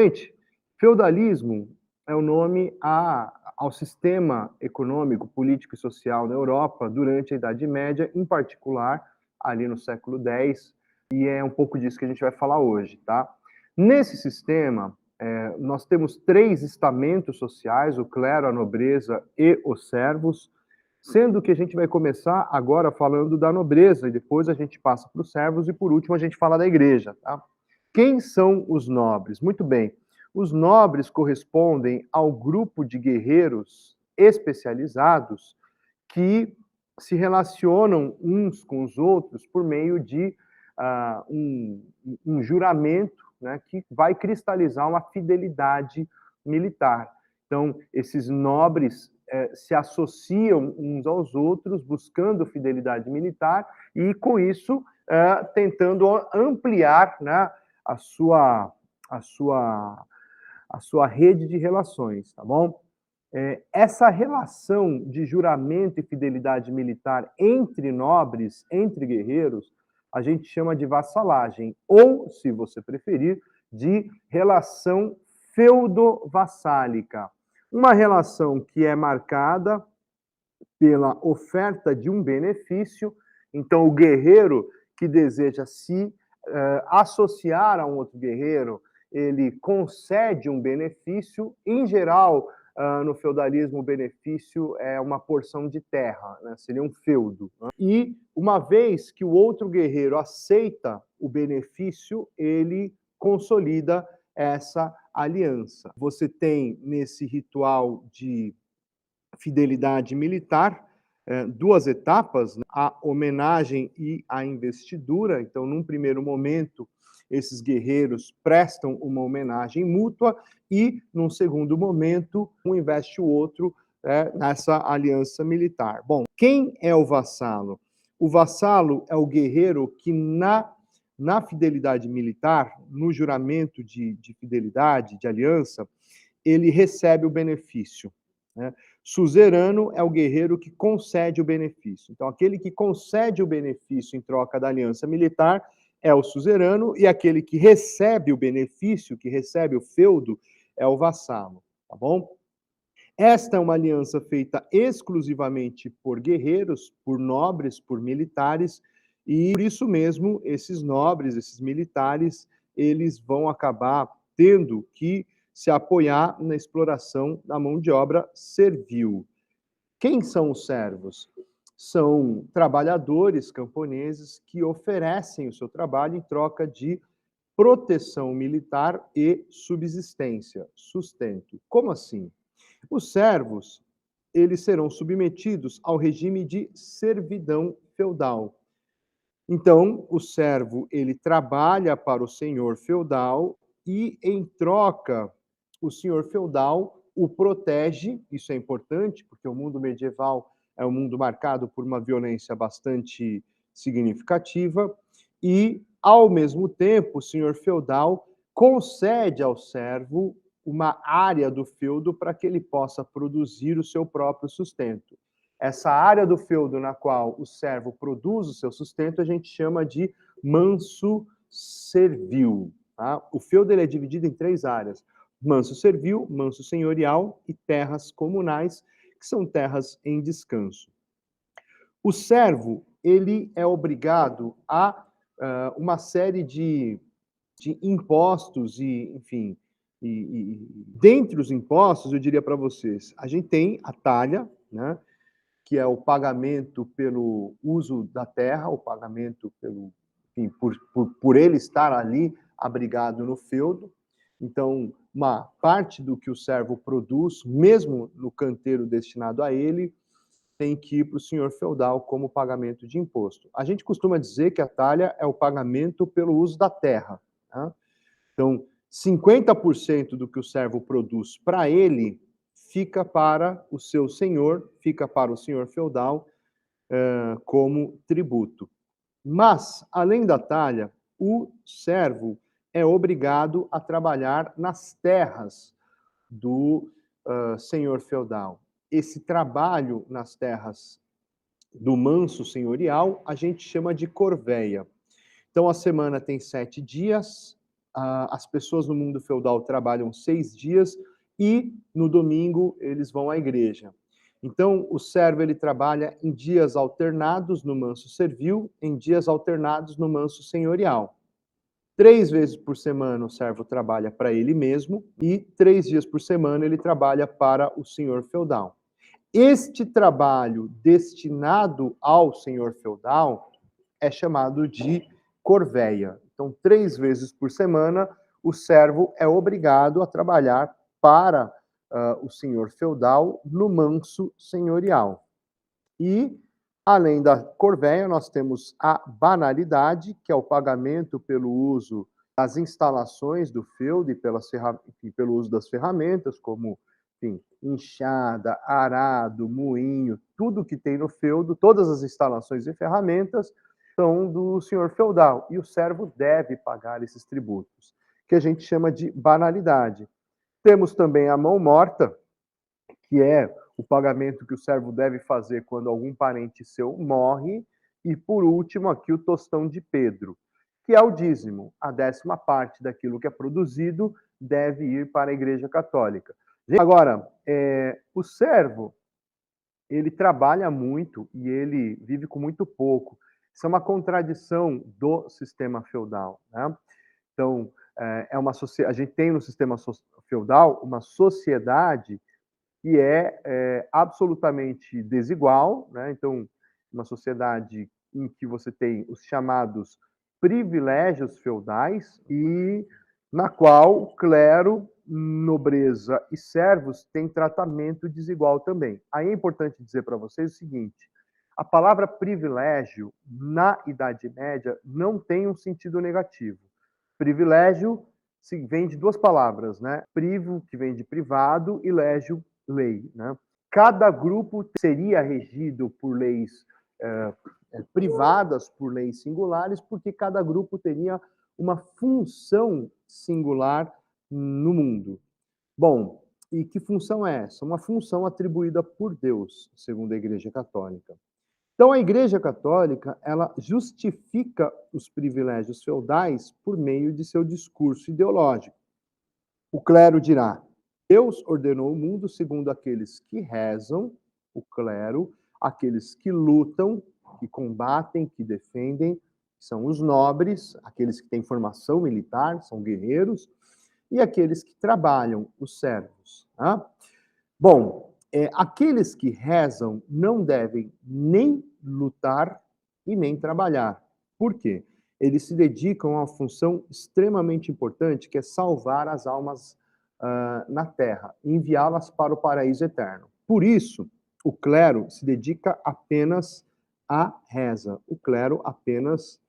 Gente, feudalismo é o nome ao sistema econômico, político e social na Europa durante a Idade Média, em particular ali no século X, e é um pouco disso que a gente vai falar hoje, tá? Nesse sistema, nós temos três estamentos sociais, o clero, a nobreza e os servos, sendo que a gente vai começar agora falando da nobreza, e depois a gente passa para os servos, e por último a gente fala da igreja, tá? Quem são os nobres? Muito bem, os nobres correspondem ao grupo de guerreiros especializados que se relacionam uns com os outros por meio de um juramento, né, que vai cristalizar uma fidelidade militar. Então, esses nobres se associam uns aos outros, buscando fidelidade militar e, com isso, tentando ampliar, né, a sua, a sua, a sua rede de relações, tá bom? Essa relação de juramento e fidelidade militar entre nobres, entre guerreiros, a gente chama de vassalagem, ou, se você preferir, de relação feudo-vassálica. Uma relação que é marcada pela oferta de um benefício. Então, o guerreiro que deseja se associar a um outro guerreiro, ele concede um benefício. Em geral, no feudalismo, o benefício é uma porção de terra, né? Seria um feudo. Né? E uma vez que o outro guerreiro aceita o benefício, ele consolida essa aliança. Você tem nesse ritual de fidelidade militar duas etapas, né? A homenagem e a investidura. Então, num primeiro momento, esses guerreiros prestam uma homenagem mútua e, num segundo momento, um investe o outro nessa aliança militar. Bom, quem é o vassalo? O vassalo é o guerreiro que, na fidelidade militar, no juramento de fidelidade, de aliança, ele recebe o benefício, né? Suzerano é o guerreiro que concede o benefício. Então, aquele que concede o benefício em troca da aliança militar é o suzerano, e aquele que recebe o benefício, que recebe o feudo, é o vassalo, tá bom? Esta é uma aliança feita exclusivamente por guerreiros, por nobres, por militares, e por isso mesmo esses nobres, esses militares, eles vão acabar tendo que se apoiar na exploração da mão de obra servil. Quem são os servos? São trabalhadores camponeses que oferecem o seu trabalho em troca de proteção militar e subsistência, sustento. Como assim? Os servos, eles serão submetidos ao regime de servidão feudal. Então, o servo, ele trabalha para o senhor feudal e, em troca, o senhor feudal o protege. Isso é importante, porque o mundo medieval é um mundo marcado por uma violência bastante significativa e, ao mesmo tempo, o senhor feudal concede ao servo uma área do feudo para que ele possa produzir o seu próprio sustento. Essa área do feudo na qual o servo produz o seu sustento, a gente chama de manso servil. Tá? O feudo ele é dividido em três áreas: manso servil, manso senhorial e terras comunais, que são terras em descanso. O servo ele é obrigado a uma série de impostos e, enfim, dentre os impostos, eu diria para vocês, a gente tem a talha, né? Que é o pagamento pelo uso da terra, o pagamento pelo, enfim, por ele estar ali abrigado no feudo. Então, uma parte do que o servo produz, mesmo no canteiro destinado a ele, tem que ir para o senhor feudal como pagamento de imposto. A gente costuma dizer que a talha é o pagamento pelo uso da terra. Tá? Então, 50% do que o servo produz para ele fica para o seu senhor, fica para o senhor feudal como tributo. Mas, além da talha, o servo é obrigado a trabalhar nas terras do senhor feudal. Esse trabalho nas terras do manso senhorial a gente chama de corveia. Então, a semana tem 7 dias, as pessoas no mundo feudal trabalham 6 dias e no domingo eles vão à igreja. Então, o servo ele trabalha em dias alternados no manso servil, em dias alternados no manso senhorial. 3 vezes por semana o servo trabalha para ele mesmo e 3 dias por semana ele trabalha para o senhor feudal. Este trabalho destinado ao senhor feudal é chamado de corveia. Então, 3 vezes por semana, o servo é obrigado a trabalhar para o senhor feudal no manso senhorial. E, além da corveia, nós temos a banalidade, que é o pagamento pelo uso das instalações do feudo e pelo uso das ferramentas, como enfim, enxada, arado, moinho, tudo que tem no feudo, todas as instalações e ferramentas são do senhor feudal, e o servo deve pagar esses tributos, que a gente chama de banalidade. Temos também a mão morta, que é o pagamento que o servo deve fazer quando algum parente seu morre, e por último aqui o tostão de Pedro, que é o dízimo, a 10ª parte daquilo que é produzido deve ir para a Igreja Católica. Agora, o servo, ele trabalha muito e ele vive com muito pouco. Isso é uma contradição do sistema feudal, né? Então, a gente tem no sistema feudal uma sociedade que é absolutamente desigual, né? Então, uma sociedade em que você tem os chamados privilégios feudais e na qual o clero, nobreza e servos têm tratamento desigual também. Aí é importante dizer para vocês o seguinte: a palavra privilégio na Idade Média não tem um sentido negativo. Privilégio vem de 2 palavras, né? Privo, que vem de privado, e légio, lei, né? Cada grupo seria regido por leis privadas, por leis singulares, porque cada grupo teria uma função singular no mundo. Bom, e que função é essa? Uma função atribuída por Deus, segundo a Igreja Católica. Então, a Igreja Católica, ela justifica os privilégios feudais por meio de seu discurso ideológico. O clero dirá: Deus ordenou o mundo segundo aqueles que rezam, o clero, aqueles que lutam, que combatem, que defendem, são os nobres, aqueles que têm formação militar, são guerreiros, e aqueles que trabalham, os servos. Tá? Bom, aqueles que rezam não devem nem lutar e nem trabalhar. Por quê? Eles se dedicam a uma função extremamente importante, que é salvar as almas na terra, enviá-las para o paraíso eterno. Por isso, o clero se dedica apenas à reza. O clero apenas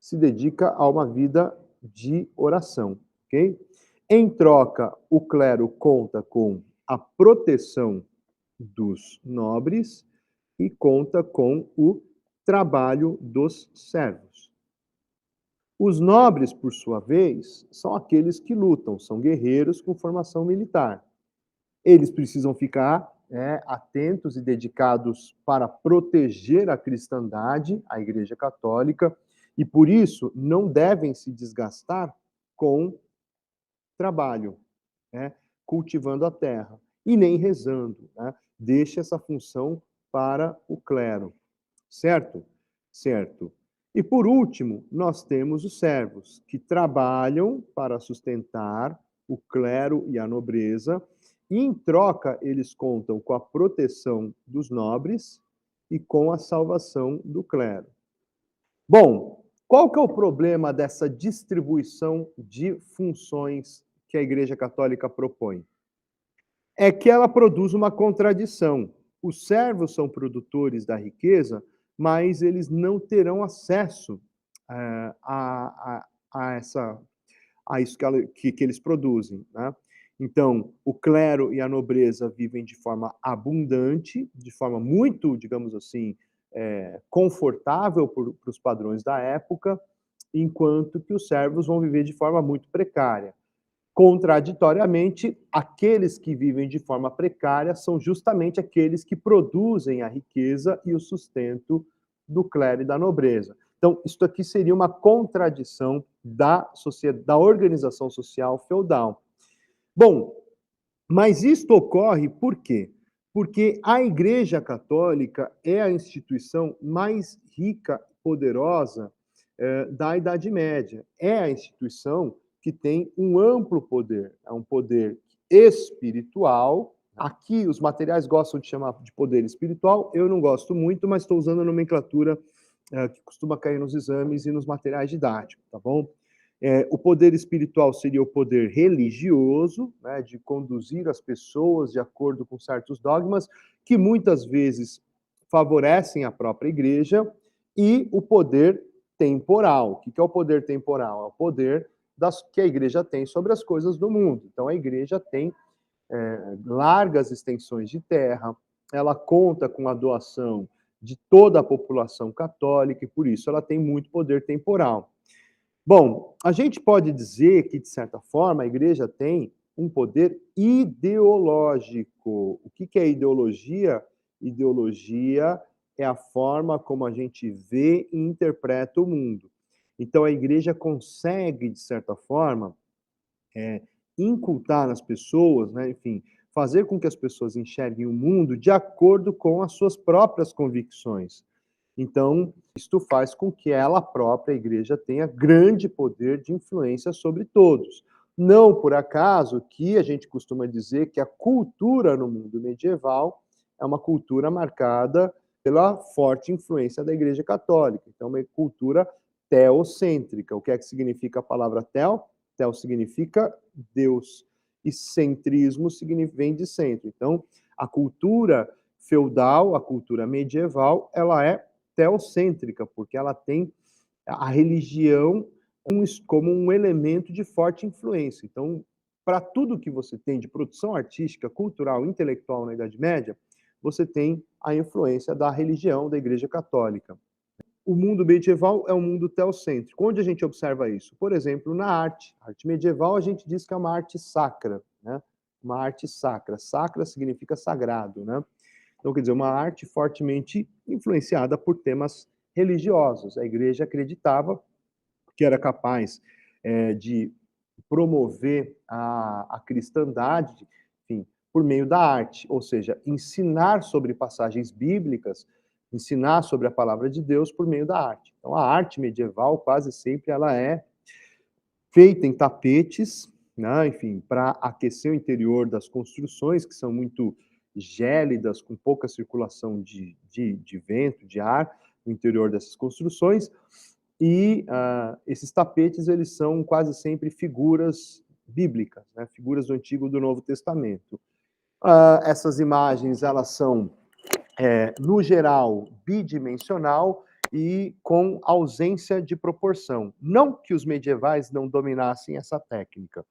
se dedica a uma vida de oração, ok? Em troca, o clero conta com a proteção dos nobres e conta com o trabalho dos servos. Os nobres, por sua vez, são aqueles que lutam, são guerreiros com formação militar. Eles precisam ficar atentos e dedicados para proteger a cristandade, a Igreja Católica, e por isso não devem se desgastar com trabalho, né, cultivando a terra, e nem rezando, né? Deixa essa função para o clero, certo? Certo. E por último, nós temos os servos, que trabalham para sustentar o clero e a nobreza, e em troca eles contam com a proteção dos nobres e com a salvação do clero. Bom, qual que é o problema dessa distribuição de funções que a Igreja Católica propõe? É que ela produz uma contradição. Os servos são produtores da riqueza, mas eles não terão acesso a isso que eles produzem, né? Então, o clero e a nobreza vivem de forma abundante, de forma muito, digamos assim, confortável para os padrões da época, enquanto que os servos vão viver de forma muito precária. Contraditoriamente, aqueles que vivem de forma precária são justamente aqueles que produzem a riqueza e o sustento do clero e da nobreza. Então, isso aqui seria uma contradição da organização social feudal. Bom, mas isto ocorre por quê? Porque a Igreja Católica é a instituição mais rica e poderosa da Idade Média. É a instituição que tem um amplo poder. É um poder espiritual. Aqui os materiais gostam de chamar de poder espiritual. Eu não gosto muito, mas estou usando a nomenclatura que costuma cair nos exames e nos materiais didáticos, tá bom? O poder espiritual seria o poder religioso, né, de conduzir as pessoas de acordo com certos dogmas, que muitas vezes favorecem a própria igreja, e o poder temporal. O que é o poder temporal? É o poder que a igreja tem sobre as coisas do mundo. Então, a igreja tem largas extensões de terra, ela conta com a doação de toda a população católica, e por isso ela tem muito poder temporal. Bom, a gente pode dizer que, de certa forma, a igreja tem um poder ideológico. O que é ideologia? Ideologia é a forma como a gente vê e interpreta o mundo. Então, a igreja consegue, de certa forma, incultar nas pessoas, né, enfim, fazer com que as pessoas enxerguem o mundo de acordo com as suas próprias convicções. Então, isto faz com que ela própria, a igreja, tenha grande poder de influência sobre todos. Não por acaso que a gente costuma dizer que a cultura no mundo medieval é uma cultura marcada pela forte influência da Igreja Católica. Então, uma cultura teocêntrica. O que é que significa a palavra teo? Teo significa Deus. E centrismo vem de centro. Então, a cultura feudal, a cultura medieval, ela é teocêntrica, porque ela tem a religião como um elemento de forte influência. Então, para tudo que você tem de produção artística, cultural, intelectual na Idade Média, você tem a influência da religião, da Igreja Católica. O mundo medieval é um mundo teocêntrico. Onde a gente observa isso? Por exemplo, na arte. A arte medieval a gente diz que é uma arte sacra, né? Uma arte sacra. Sacra significa sagrado, né? Então, quer dizer, uma arte fortemente influenciada por temas religiosos. A igreja acreditava que era capaz de promover a cristandade, enfim, por meio da arte, ou seja, ensinar sobre passagens bíblicas, ensinar sobre a palavra de Deus por meio da arte. Então, a arte medieval, quase sempre, ela é feita em tapetes, né, enfim, para aquecer o interior das construções, que são muito gélidas, com pouca circulação de vento, de ar, no interior dessas construções, e esses tapetes, eles são quase sempre figuras bíblicas, né, figuras do Antigo e do Novo Testamento. Essas imagens, elas são, no geral, bidimensional, e com ausência de proporção. Não que os medievais não dominassem essa técnica,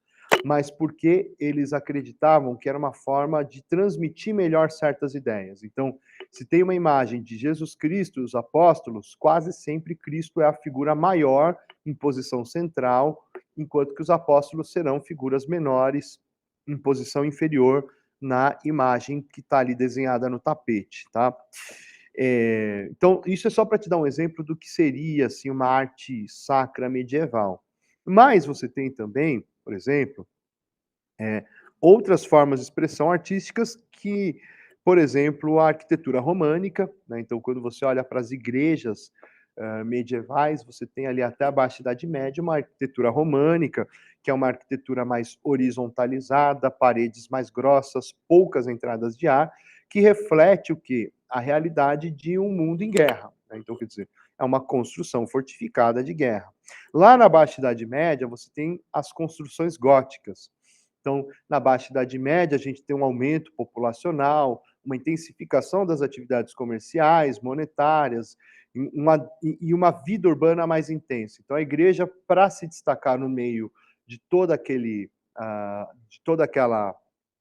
mas porque eles acreditavam que era uma forma de transmitir melhor certas ideias. Então, se tem uma imagem de Jesus Cristo e os apóstolos, quase sempre Cristo é a figura maior em posição central, enquanto que os apóstolos serão figuras menores em posição inferior na imagem que está ali desenhada no tapete, tá? Então, isso é só para te dar um exemplo do que seria assim, uma arte sacra medieval. Mas você tem também, por exemplo, outras formas de expressão artísticas que, por exemplo, a arquitetura românica, né? Então, quando você olha para as igrejas medievais, você tem ali até a Baixa Idade Média uma arquitetura românica, que é uma arquitetura mais horizontalizada, paredes mais grossas, poucas entradas de ar, que reflete o quê? A realidade de um mundo em guerra, né? Então, quer dizer, é uma construção fortificada de guerra. Lá na Baixa Idade Média, você tem as construções góticas. Então, na Baixa Idade Média, a gente tem um aumento populacional, uma intensificação das atividades comerciais, monetárias, e uma vida urbana mais intensa. Então, a igreja, para se destacar no meio de de toda aquela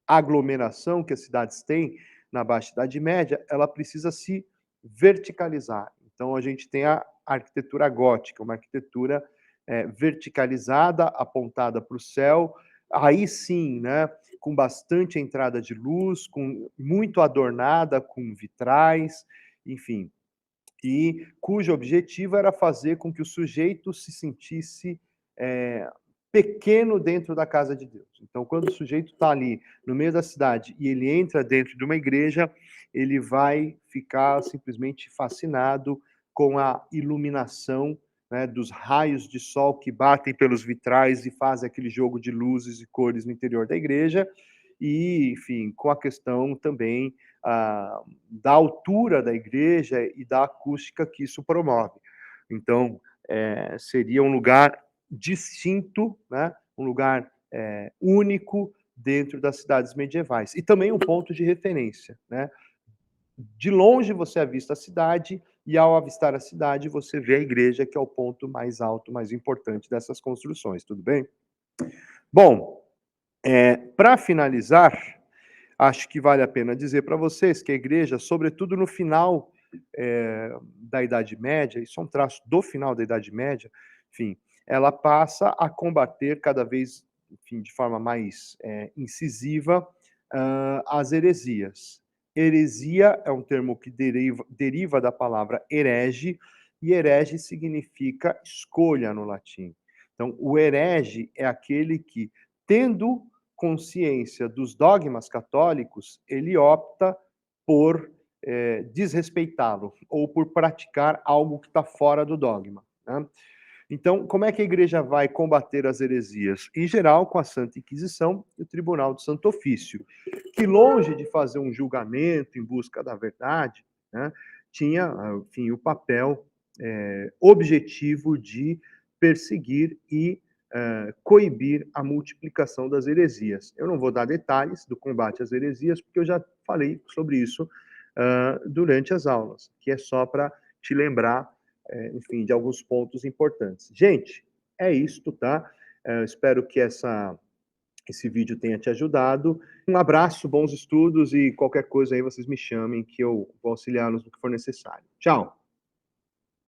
aglomeração que as cidades têm na Baixa Idade Média, ela precisa se verticalizar. Então, a gente tem a arquitetura gótica, uma arquitetura verticalizada, apontada para o céu, aí sim, né, com bastante entrada de luz, muito adornada com vitrais, enfim, e cujo objetivo era fazer com que o sujeito se sentisse pequeno dentro da casa de Deus. Então, quando o sujeito está ali no meio da cidade e ele entra dentro de uma igreja, ele vai ficar simplesmente fascinado com a iluminação, né, dos raios de sol que batem pelos vitrais e fazem aquele jogo de luzes e cores no interior da igreja, e, enfim, com a questão também da altura da igreja e da acústica que isso promove. Então, seria um lugar distinto, né, um lugar único dentro das cidades medievais. E também um ponto de referência, né? De longe você avista a cidade, e ao avistar a cidade, você vê a igreja, que é o ponto mais alto, mais importante dessas construções, tudo bem? Bom, para finalizar, acho que vale a pena dizer para vocês que a igreja, sobretudo no final da Idade Média, isso é um traço do final da Idade Média, enfim, ela passa a combater cada vez, enfim, de forma mais incisiva, as heresias. Heresia é um termo que deriva da palavra herege, e herege significa escolha no latim. Então, o herege é aquele que, tendo consciência dos dogmas católicos, ele opta por desrespeitá-lo ou por praticar algo que está fora do dogma, né? Então, como é que a igreja vai combater as heresias? Em geral, com a Santa Inquisição e o Tribunal do Santo Ofício, que, longe de fazer um julgamento em busca da verdade, né, tinha, enfim, o papel objetivo de perseguir e coibir a multiplicação das heresias. Eu não vou dar detalhes do combate às heresias, porque eu já falei sobre isso durante as aulas, que é só para te lembrar, enfim, de alguns pontos importantes. Gente, é isto, tá? Espero que esse vídeo tenha te ajudado. Um abraço, bons estudos, e qualquer coisa aí vocês me chamem que eu vou auxiliá-los no que for necessário. Tchau!